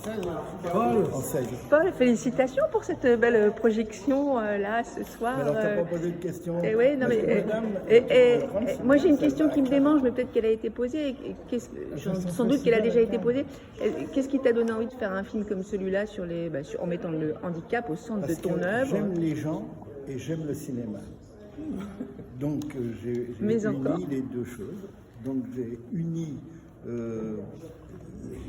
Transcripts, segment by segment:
Paul, en 16. Paul, félicitations pour cette belle projection là ce soir. Alors, tu n'as pas posé de question. Et oui, non, mais, moi j'ai une question qui me démange, mais peut-être qu'elle a été posée. Sans doute qu'elle a déjà été posée. Qu'est-ce qui t'a donné envie de faire un film comme celui-là en mettant le handicap au centre de ton œuvre? J'aime les gens et j'aime le cinéma. Donc j'ai uni les deux choses. Donc j'ai uni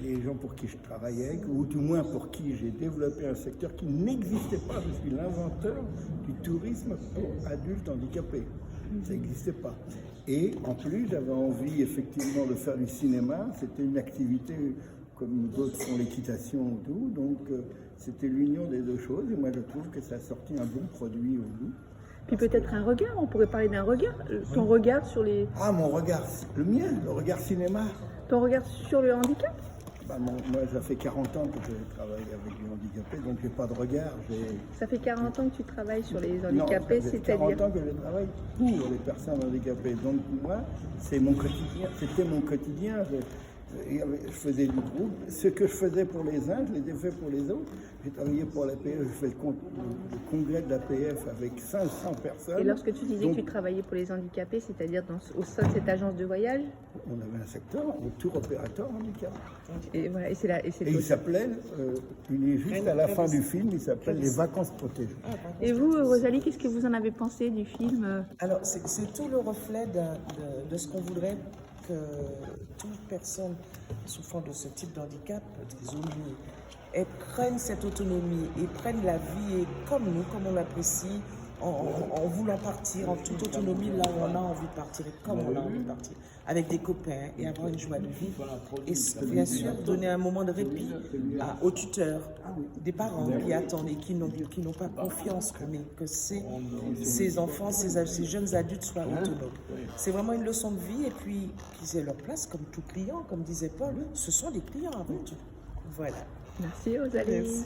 les gens pour qui je travaillais, ou du moins pour qui j'ai développé un secteur qui n'existait pas. Je suis l'inventeur du tourisme pour adultes handicapés. Ça n'existait pas. Et en plus, j'avais envie effectivement de faire du cinéma. C'était une activité comme d'autres font l'équitation ou tout. Donc c'était l'union des deux choses. Et moi, je trouve que ça a sorti un bon produit au bout. Puis peut-être un regard, on pourrait parler d'un regard. Ton regard sur les... Ah, mon regard, le mien, le regard cinéma. Ton regard sur le handicap? Moi, ça fait 40 ans que je travaille avec les handicapés, donc j'ai pas de regard. Ça fait 40 ans que tu travailles sur les handicapés, c'est-à-dire? 40 ans que je travaille pour les personnes handicapées. Donc moi, c'est mon quotidien, c'était mon quotidien. Je faisais du groupe. Ce que je faisais pour les uns, je les ai fait pour les autres. J'ai travaillé pour l'APF, j'ai fait le congrès de l'APF avec 500 personnes. Et lorsque tu disais que tu travaillais pour les handicapés, c'est-à-dire au sein de cette agence de voyage? On avait un secteur, un tour opérateur handicap. Et voilà, et il s'appelait, il est juste à la fin du film, il s'appelle Les Vacances Protégées. Et vous, Rosalie, qu'est-ce que vous en avez pensé du film? Alors, c'est tout le reflet de ce qu'on voudrait que toute personne souffrant de ce type d'handicap, trisomie, prennent cette autonomie et prennent la vie comme nous, comme on l'apprécie, en voulant partir en toute autonomie là où on a envie de partir et comme on a envie de partir, avec des copains et avoir une joie de vivre. Et bien sûr, donner un moment de répit aux tuteurs, des parents qui attendent et qui n'ont pas confiance que ces enfants, ces jeunes adultes soient autonomes. C'est vraiment une leçon de vie et puis qu'ils aient leur place comme tout client, comme disait Paul, ce sont des clients avant tout. Voilà. Merci Rosalie. Merci.